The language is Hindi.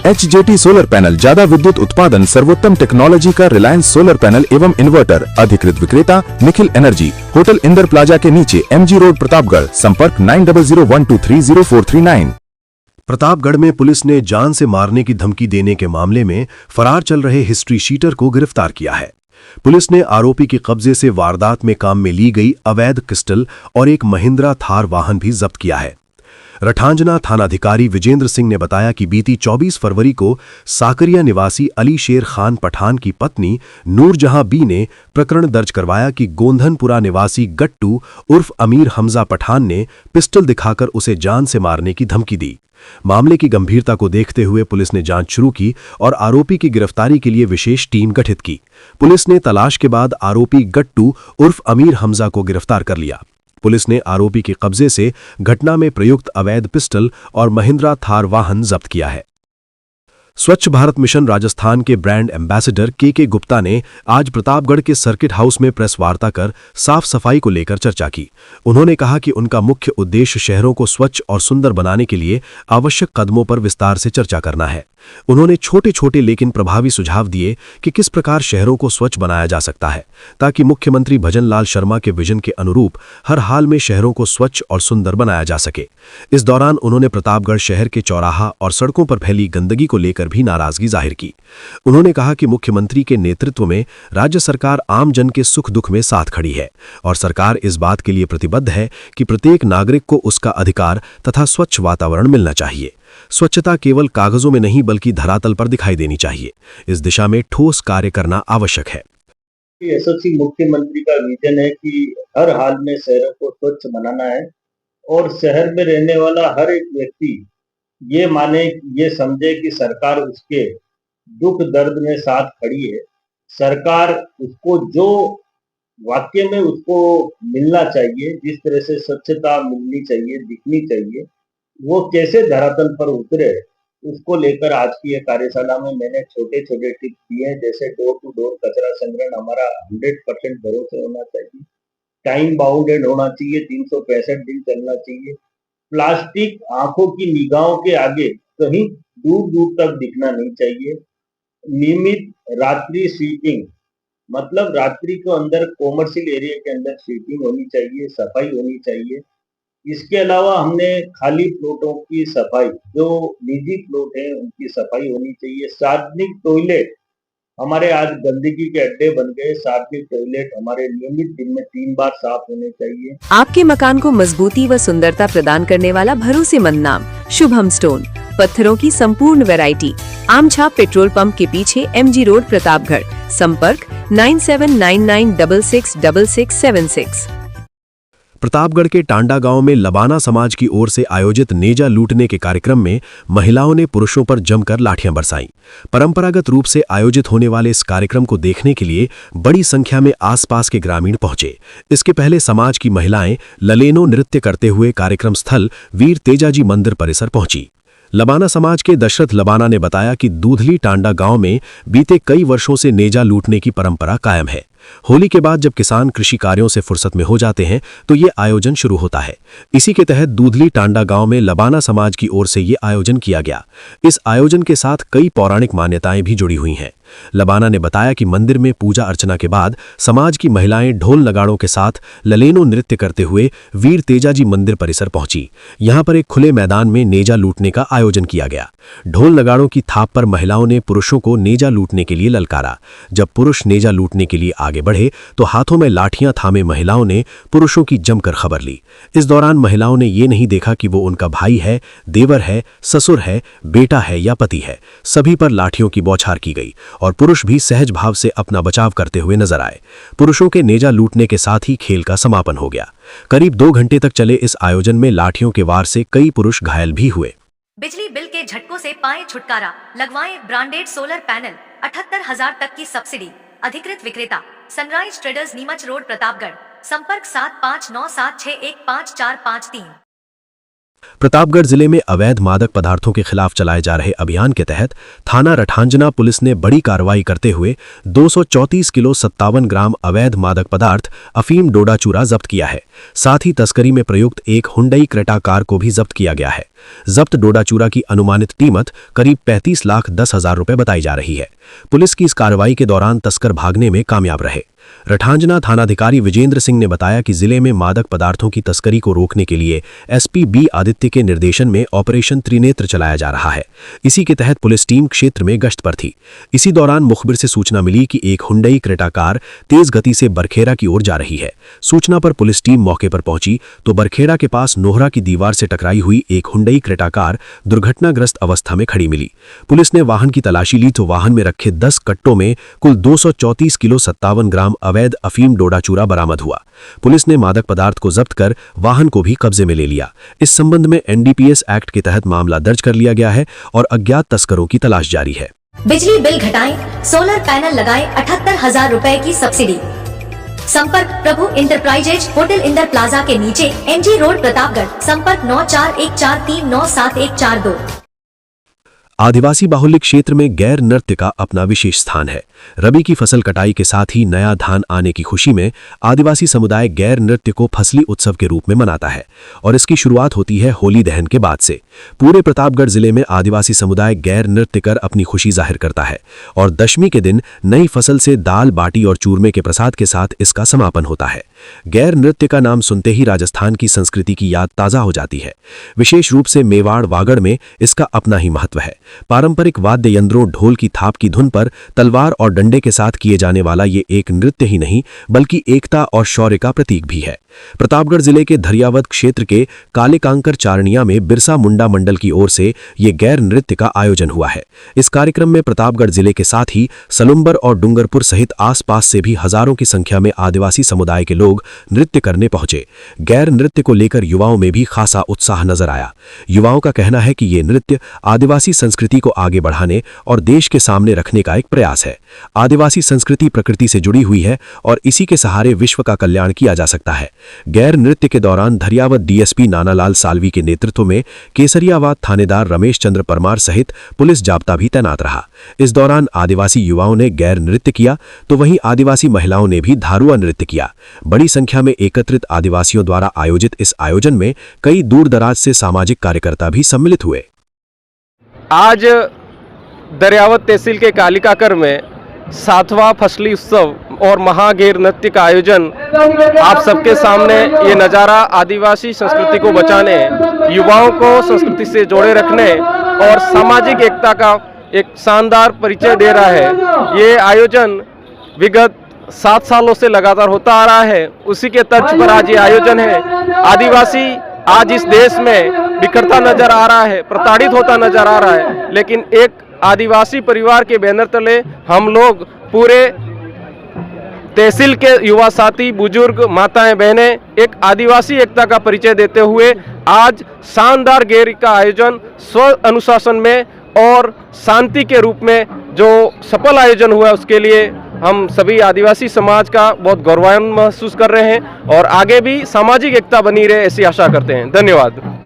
HJT सोलर पैनल, ज्यादा विद्युत उत्पादन, सर्वोत्तम टेक्नोलॉजी का रिलायंस सोलर पैनल एवं इन्वर्टर। अधिकृत विक्रेता Nikhil energy, hotel Inder plaza के नीचे, MG रोड, प्रतापगढ़। संपर्क 9001230439। प्रतापगढ़ में पुलिस ने जान से मारने की धमकी देने के मामले में फरार चल रहे हिस्ट्री शीटर को गिरफ्तार किया है। पुलिस ने आरोपी के कब्जे से वारदात में काम में ली गई अवैध पिस्टल और एक महिंद्रा थार वाहन भी जब्त किया है। रठांजना थानाधिकारी विजेंद्र सिंह ने बताया कि बीती 24 फरवरी को साकरिया निवासी अली शेर खान पठान की पत्नी नूरजहां बी ने प्रकरण दर्ज करवाया कि गोंधनपुरा निवासी गट्टू उर्फ अमीर हमजा पठान ने पिस्टल दिखाकर उसे जान से मारने की धमकी दी। मामले की गंभीरता को देखते हुए पुलिस ने जांच शुरू की और आरोपी की गिरफ्तारी के लिए विशेष टीम गठित की। पुलिस ने तलाश के बाद आरोपी गट्टू उर्फ अमीर हमजा को गिरफ्तार कर लिया। पुलिस ने आरोपी के कब्जे से घटना में प्रयुक्त अवैध पिस्टल और महिंद्रा थार वाहन जब्त किया है। स्वच्छ भारत मिशन राजस्थान के ब्रांड एम्बेसडर के गुप्ता ने आज प्रतापगढ़ के सर्किट हाउस में प्रेस वार्ता कर साफ सफाई को लेकर चर्चा की। उन्होंने कहा कि उनका मुख्य उद्देश्य शहरों को स्वच्छ और सुंदर बनाने के लिए आवश्यक कदमों पर विस्तार से चर्चा करना है। उन्होंने छोटे छोटे लेकिन प्रभावी सुझाव दिए कि किस प्रकार शहरों को स्वच्छ बनाया जा सकता है, ताकि मुख्यमंत्री भजनलाल शर्मा के विजन के अनुरूप हर हाल में शहरों को स्वच्छ और सुंदर बनाया जा सके। इस दौरान उन्होंने प्रतापगढ़ शहर के चौराहा और सड़कों पर फैली गंदगी को लेकर भी नाराजगी जाहिर की। उन्होंने कहा कि मुख्यमंत्री के नेतृत्व में राज्य सरकार आम जन के सुख दुख में साथ खड़ी है और सरकार इस बात के लिए प्रतिबद्ध है कि प्रत्येक नागरिक को उसका अधिकार तथा स्वच्छ वातावरण मिलना चाहिए। स्वच्छता केवल कागजों में नहीं बल्कि धरातल पर दिखाई देनी चाहिए। इस दिशा में ठोस कार्य करना आवश्यक है। यशस्वी मुख्यमंत्री का विजन है कि हर हाल में शहरों को स्वच्छ बनाना है और शहर में रहने वाला हर एक व्यक्ति ये माने, ये समझे कि सरकार उसके दुख दर्द में साथ खड़ी है। सरकार उसको जो वाक्य में उसको मिलना चाहिए, जिस तरह से स्वच्छता मिलनी चाहिए, दिखनी चाहिए, वो कैसे धरातल पर उतरे, उसको लेकर आज की ये कार्यशाला में मैंने छोटे छोटे टिप्स दिए हैं। जैसे डोर टू डोर कचरा संग्रहण हमारा 100% घरों से होना चाहिए, टाइम बाउंडेड होना चाहिए, 365 दिन चलना चाहिए। प्लास्टिक आंखों की निगाहों के आगे कहीं दूर दूर तक दिखना नहीं चाहिए। नियमित रात्रि स्वीपिंग, मतलब रात्रि को अंदर कॉमर्शियल एरिया के अंदर स्वीपिंग होनी चाहिए, सफाई होनी चाहिए। इसके अलावा हमने खाली प्लॉटों की सफाई, जो निजी प्लॉट है उनकी सफाई होनी चाहिए। सार्वजनिक टॉयलेट हमारे आज गंदगी के अड्डे बन गए। सार्वजनिक टॉयलेट हमारे नियमित दिन में 3 बार साफ होने चाहिए। आपके मकान को मजबूती व सुंदरता प्रदान करने वाला भरोसेमंद नाम शुभम स्टोन। पत्थरों की संपूर्ण वैरायटी, आमछाप पेट्रोल पंप के पीछे, MG रोड, प्रतापगढ़। संपर्क 9799666676। प्रतापगढ़ के टांडा गांव में लबाना समाज की ओर से आयोजित नेजा लूटने के कार्यक्रम में महिलाओं ने पुरुषों पर जमकर लाठियां बरसाईं। परंपरागत रूप से आयोजित होने वाले इस कार्यक्रम को देखने के लिए बड़ी संख्या में आसपास के ग्रामीण पहुंचे। इसके पहले समाज की महिलाएं ललेनो नृत्य करते हुए कार्यक्रम स्थल वीर तेजाजी मंदिर परिसर पहुंची। लबाना समाज के दशरथ लबाना ने बताया कि दूधली टांडा गांव में बीते कई वर्षों से नेजा लूटने की परंपरा कायम है। होली के बाद जब किसान कृषि कार्यों से फुर्सत में हो जाते हैं तो ये आयोजन शुरू होता है। इसी के तहत दूधली टांडा गांव में लबाना समाज की ओर से ये आयोजन किया गया। इस आयोजन के साथ कई पौराणिक मान्यताएं भी जुड़ी हुई हैं। लबाना ने बताया कि मंदिर में पूजा अर्चना के बाद समाज की महिलाएं ढोल नगाड़ों के साथ ललेनो नृत्य करते हुए वीर तेजाजी मंदिर परिसर पहुंची। यहां पर एक खुले मैदान में नेजा लूटने का आयोजन किया गया। ढोल नगाड़ों की थाप पर महिलाओं ने पुरुषों को नेजा लूटने के लिए ललकारा। जब पुरुष नेजा लूटने के लिए आगे बढ़े तो हाथों में लाठियां थामे महिलाओं ने पुरुषों की जमकर खबर ली। इस दौरान महिलाओं ने ये नहीं देखा कि वो उनका भाई है, देवर है, ससुर है, बेटा है या पति है। सभी पर लाठियों की बौछार की गई और पुरुष भी सहज भाव से अपना बचाव करते हुए नजर आए। पुरुषों के नेजा लूटने के साथ ही खेल का समापन हो गया। करीब 2 घंटे तक चले इस आयोजन में लाठियों के वार से कई पुरुष घायल भी हुए। बिजली बिल के झटकों से पाएं छुटकारा, लगवाएं ब्रांडेड सोलर पैनल, 78,000 तक की सब्सिडी। अधिकृत विक्रेता sunrise traders, Neemuch road, Pratapgarh. संपर्क 7597615453। प्रतापगढ़ जिले में अवैध मादक पदार्थों के खिलाफ चलाए जा रहे अभियान के तहत थाना रठांजना पुलिस ने बड़ी कार्रवाई करते हुए 234 किलो 57 ग्राम अवैध मादक पदार्थ अफीम डोडा चूरा जब्त किया है। साथ ही तस्करी में प्रयुक्त एक हुंडई क्रेटा कार को भी जब्त किया गया है। जब्त डोडा चूरा की अनुमानित कीमत करीब 35,10,000 रुपए बताई जा रही है। पुलिस की इस कार्रवाई के दौरान तस्कर भागने में कामयाब रहे। रठांजना थानाधिकारी विजेंद्र सिंह ने बताया कि जिले में मादक पदार्थों की तस्करी को रोकने के लिए एसपी बी आदित्य के निर्देशन में ऑपरेशन त्रिनेत्र चलाया जा रहा है। इसी के तहत पुलिस टीम क्षेत्र में गश्त पर थी। इसी दौरान मुखबिर से सूचना मिली कि एक हुंडई क्रेटा कार तेज गति से बरखेड़ा की ओर जा रही है। सूचना पर पुलिस टीम मौके पर पहुंची तो बरखेड़ा के पास नोहरा की दीवार से टकराई हुई एक हुंडई क्रेटा कार दुर्घटनाग्रस्त अवस्था में खड़ी मिली। पुलिस ने वाहन की तलाशी ली तो वाहन में रखे 10 कट्टों में कुल 234 किलो 57 ग्राम अवैध अफीम डोडा चूरा बरामद हुआ। पुलिस ने मादक पदार्थ को जब्त कर वाहन को भी कब्जे में ले लिया। इस संबंध में एनडीपीएस एक्ट के तहत मामला दर्ज कर लिया गया है और अज्ञात तस्करों की तलाश जारी है। बिजली बिल घटाएं, सोलर पैनल लगाएं, 78,000 रुपए की सब्सिडी। संपर्क प्रभु इंटरप्राइजेज, होटल इंदर प्लाजा के नीचे, एमजी रोड, प्रतापगढ़। संपर्क 9414397142। आदिवासी बाहुल्य क्षेत्र में गैर नृत्य का अपना विशेष स्थान है। रबी की फसल कटाई के साथ ही नया धान आने की खुशी में आदिवासी समुदाय गैर नृत्य को फसली उत्सव के रूप में मनाता है और इसकी शुरुआत होती है होली दहन के बाद से। पूरे प्रतापगढ़ जिले में आदिवासी समुदाय गैर नृत्य कर अपनी खुशी जाहिर करता है और दशमी के दिन नई फसल से दाल, बाटी और चूरमे के प्रसाद के साथ इसका समापन होता है। गैर नृत्य का नाम सुनते ही राजस्थान की संस्कृति की याद ताजा हो जाती है। विशेष रूप से मेवाड़ वागड़ में इसका अपना ही महत्व है। पारंपरिक वाद्य यंत्रों, ढोल की थाप की धुन पर तलवार और डंडे के साथ किए जाने वाला ये एक नृत्य ही नहीं बल्कि एकता और शौर्य का प्रतीक भी है। प्रतापगढ़ जिले के धरियावद क्षेत्र के काले कांकर चारनिया में बिरसा मुंडा मंडल की ओर से ये गैर नृत्य का आयोजन हुआ है। इस कार्यक्रम में प्रतापगढ़ जिले के साथ ही सलुम्बर और डूंगरपुर सहित आसपास से भी हजारों की संख्या में आदिवासी समुदाय के लोग नृत्य करने पहुंचे। गैर नृत्य को लेकर युवाओं में भी खासा उत्साह नजर आया। युवाओं का कहना है कि ये नृत्य आदिवासी संस्कृति को आगे बढ़ाने और देश के सामने रखने का एक प्रयास है। आदिवासी संस्कृति प्रकृति से जुड़ी हुई है और इसी के सहारे विश्व का कल्याण किया जा सकता है। गैर नृत्य के दौरान धरियावद डीएसपी नानालाल सालवी के नेतृत्व में केसरियावाद थानेदार रमेश चंद्र परमार सहित पुलिस जाब्ता भी तैनात रहा। इस दौरान आदिवासी युवाओं ने गैर नृत्य किया तो वहीं आदिवासी महिलाओं ने भी धारुआ नृत्य किया। बड़ी संख्या में एकत्रित आदिवासियों द्वारा आयोजित इस आयोजन में कई दूर दराज से सामाजिक कार्यकर्ता भी सम्मिलित हुए। आज दरियावद तहसील के कालिकाकर में 7वां फसली उत्सव और महागैर नृत्य का आयोजन आप सबके सामने ये नज़ारा आदिवासी संस्कृति को बचाने, युवाओं को संस्कृति से जोड़े रखने और सामाजिक एकता का एक शानदार परिचय दे रहा है। ये आयोजन विगत 7 सालों से लगातार होता आ रहा है। उसी के तर्ज पर आज ये आयोजन है। आदिवासी आज इस देश में बिखरता नजर आ रहा है, प्रताड़ित होता नजर आ रहा है, लेकिन एक आदिवासी परिवार के बैनर तले हम लोग पूरे तहसील के युवा साथी, बुजुर्ग, माताएं, बहनें एक आदिवासी एकता का परिचय देते हुए आज शानदार गैर का आयोजन स्व अनुशासन में और शांति के रूप में जो सफल आयोजन हुआ उसके लिए हम सभी आदिवासी समाज का बहुत गौरवान्वित महसूस कर रहे हैं और आगे भी सामाजिक एकता बनी रहे ऐसी आशा करते हैं। धन्यवाद।